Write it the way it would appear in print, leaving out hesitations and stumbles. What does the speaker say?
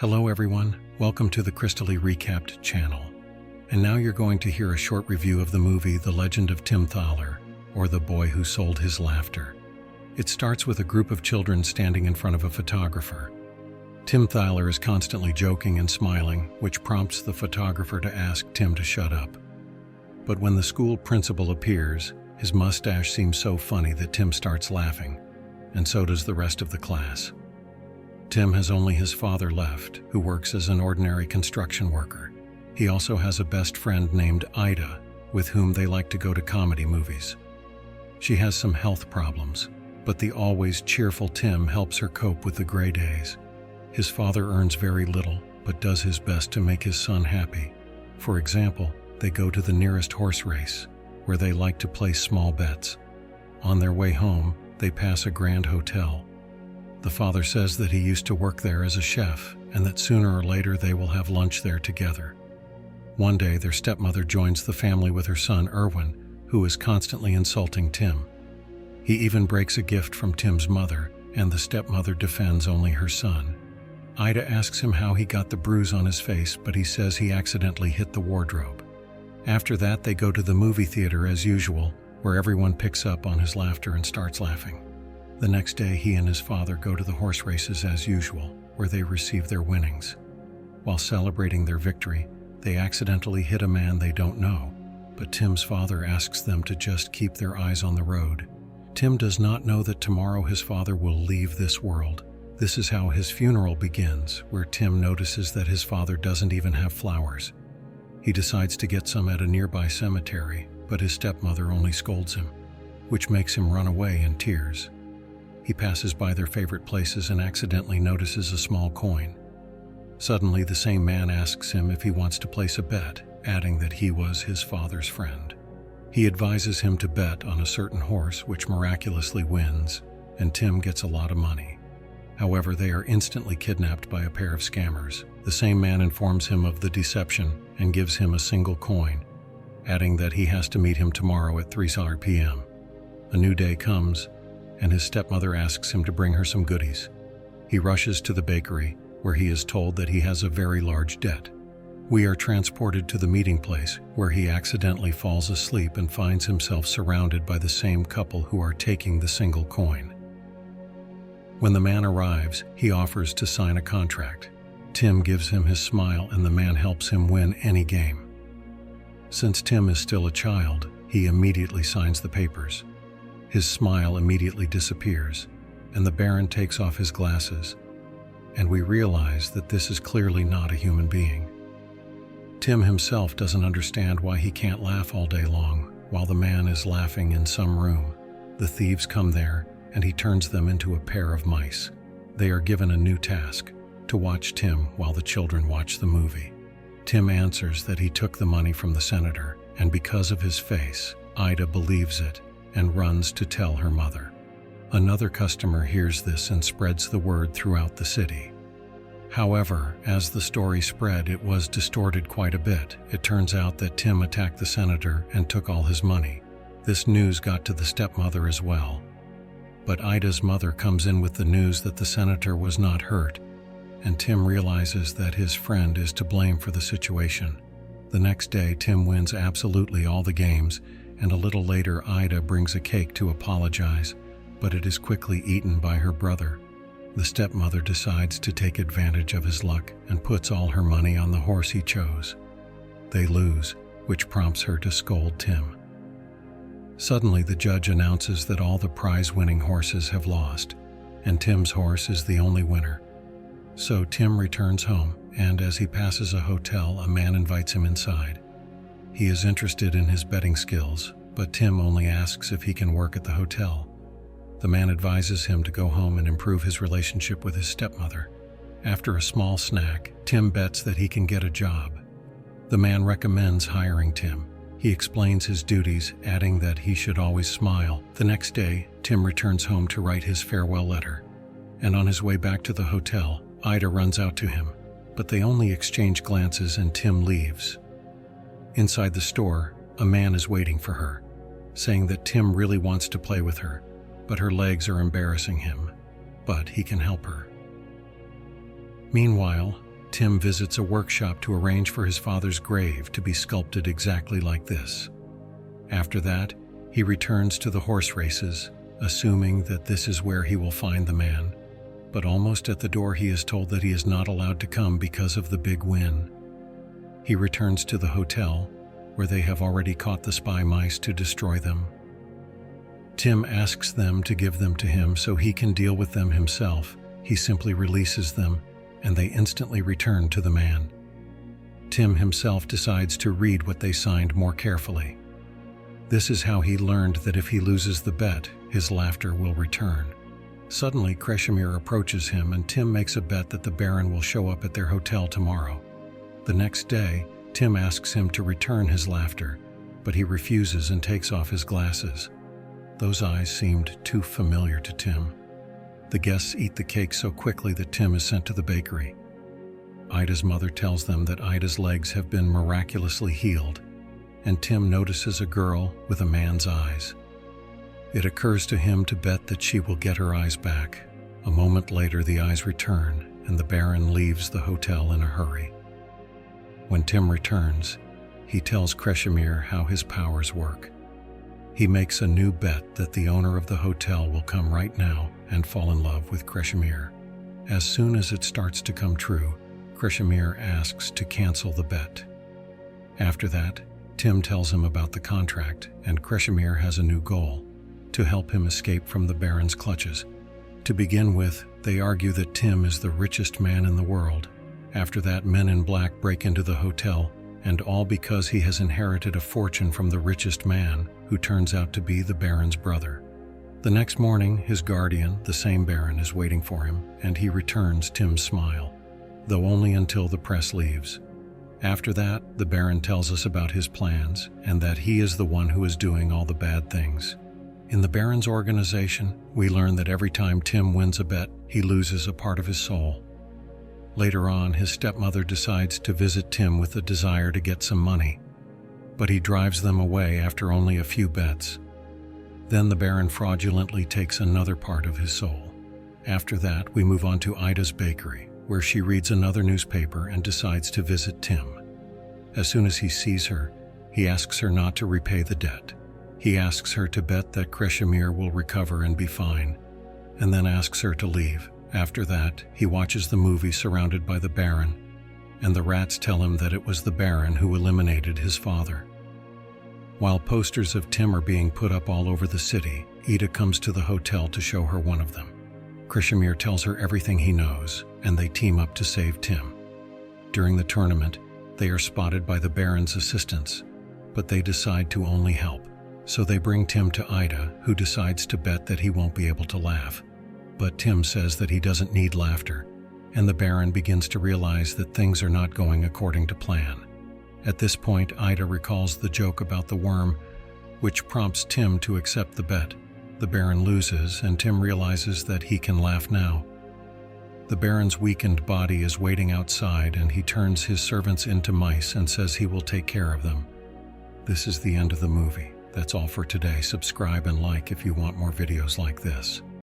Hello everyone, welcome to the Crystaly Recapped channel. And now you're going to hear a short review of the movie The Legend of Tim Thaler, or The Boy Who Sold His Laughter. It starts with a group of children standing in front of a photographer. Tim Thaler is constantly joking and smiling, which prompts the photographer to ask Tim to shut up. But when the school principal appears, his mustache seems so funny that Tim starts laughing, and so does the rest of the class. Tim has only his father left, who works as an ordinary construction worker. He also has a best friend named Ida, with whom they like to go to comedy movies. She has some health problems, but the always cheerful Tim helps her cope with the gray days. His father earns very little, but does his best to make his son happy. For example, they go to the nearest horse race, where they like to place small bets. On their way home, they pass a grand hotel. The father says that he used to work there as a chef and that sooner or later they will have lunch there together. One day, their stepmother joins the family with her son Erwin, who is constantly insulting Tim. He even breaks a gift from Tim's mother, and the stepmother defends only her son. Ida asks him how he got the bruise on his face, but he says he accidentally hit the wardrobe. After that, they go to the movie theater as usual, where everyone picks up on his laughter and starts laughing. The next day, he and his father go to the horse races as usual, where they receive their winnings. While celebrating their victory, they accidentally hit a man they don't know, but Tim's father asks them to just keep their eyes on the road. Tim does not know that tomorrow his father will leave this world. This is how his funeral begins, where Tim notices that his father doesn't even have flowers. He decides to get some at a nearby cemetery, but his stepmother only scolds him, which makes him run away in tears. He passes by their favorite places and accidentally notices a small coin. Suddenly, the same man asks him if he wants to place a bet, adding that he was his father's friend. He advises him to bet on a certain horse, which miraculously wins, and Tim gets a lot of money. However, they are instantly kidnapped by a pair of scammers. The same man informs him of the deception and gives him a single coin, adding that he has to meet him tomorrow at 3 p.m. A new day comes, and his stepmother asks him to bring her some goodies. He rushes to the bakery, where he is told that he has a very large debt. We are transported to the meeting place, where he accidentally falls asleep and finds himself surrounded by the same couple who are taking the single coin. When the man arrives, he offers to sign a contract. Tim gives him his smile and the man helps him win any game. Since Tim is still a child, he immediately signs the papers. His smile immediately disappears, and the Baron takes off his glasses, and we realize that this is clearly not a human being. Tim himself doesn't understand why he can't laugh all day long while the man is laughing in some room. The thieves come there, and he turns them into a pair of mice. They are given a new task, to watch Tim while the children watch the movie. Tim answers that he took the money from the senator, and because of his face, Ida believes it and runs to tell her mother. Another customer hears this and spreads the word throughout the city. However, as the story spread, it was distorted quite a bit. It turns out that Tim attacked the senator and took all his money. This news got to the stepmother as well. But Ida's mother comes in with the news that the senator was not hurt, and Tim realizes that his friend is to blame for the situation. The next day, Tim wins absolutely all the games, and a little later Ida brings a cake to apologize, but it is quickly eaten by her brother. The stepmother decides to take advantage of his luck and puts all her money on the horse he chose. They lose, which prompts her to scold Tim. Suddenly, the judge announces that all the prize-winning horses have lost, and Tim's horse is the only winner. So Tim returns home, and as he passes a hotel, a man invites him inside. He is interested in his betting skills, but Tim only asks if he can work at the hotel. The man advises him to go home and improve his relationship with his stepmother. After a small snack, Tim bets that he can get a job. The man recommends hiring Tim. He explains his duties, adding that he should always smile. The next day, Tim returns home to write his farewell letter. And on his way back to the hotel, Ida runs out to him, but they only exchange glances and Tim leaves. Inside the store, a man is waiting for her, saying that Tim really wants to play with her, but her legs are embarrassing him, but he can help her. Meanwhile, Tim visits a workshop to arrange for his father's grave to be sculpted exactly like this. After that, he returns to the horse races, assuming that this is where he will find the man. But almost at the door he is told that he is not allowed to come because of the big win. He returns to the hotel, where they have already caught the spy mice to destroy them. Tim asks them to give them to him so he can deal with them himself. He simply releases them, and they instantly return to the man. Tim himself decides to read what they signed more carefully. This is how he learned that if he loses the bet, his laughter will return. Suddenly, Crystaly approaches him, and Tim makes a bet that the Baron will show up at their hotel tomorrow. The next day, Tim asks him to return his laughter, but he refuses and takes off his glasses. Those eyes seemed too familiar to Tim. The guests eat the cake so quickly that Tim is sent to the bakery. Ida's mother tells them that Ida's legs have been miraculously healed, and Tim notices a girl with a man's eyes. It occurs to him to bet that she will get her eyes back. A moment later, the eyes return, and the Baron leaves the hotel in a hurry. When Tim returns, he tells Crystaly how his powers work. He makes a new bet that the owner of the hotel will come right now and fall in love with Crystaly. As soon as it starts to come true, Crystaly asks to cancel the bet. After that, Tim tells him about the contract, and Crystaly has a new goal: to help him escape from the Baron's clutches. To begin with, they argue that Tim is the richest man in the world. After that, men in black break into the hotel, and all because he has inherited a fortune from the richest man, who turns out to be the Baron's brother. The next morning, his guardian, the same Baron, is waiting for him, and he returns Tim's smile, though only until the press leaves. After that, the Baron tells us about his plans, and that he is the one who is doing all the bad things. In the Baron's organization, we learn that every time Tim wins a bet, he loses a part of his soul. Later on, his stepmother decides to visit Tim with the desire to get some money, but he drives them away after only a few bets. Then the Baron fraudulently takes another part of his soul. After that, we move on to Ida's bakery, where she reads another newspaper and decides to visit Tim. As soon as he sees her, he asks her not to repay the debt. He asks her to bet that Crystaly will recover and be fine, and then asks her to leave. After that, he watches the movie surrounded by the Baron, and the rats tell him that it was the Baron who eliminated his father. While posters of Tim are being put up all over the city, Ida comes to the hotel to show her one of them. Crystaly tells her everything he knows, and they team up to save Tim. During the tournament, they are spotted by the Baron's assistants, but they decide to only help. So they bring Tim to Ida, who decides to bet that he won't be able to laugh. But Tim says that he doesn't need laughter, and the Baron begins to realize that things are not going according to plan. At this point, Ida recalls the joke about the worm, which prompts Tim to accept the bet. The Baron loses, and Tim realizes that he can laugh now. The Baron's weakened body is waiting outside, and he turns his servants into mice and says he will take care of them. This is the end of the movie. That's all for today. Subscribe and like if you want more videos like this.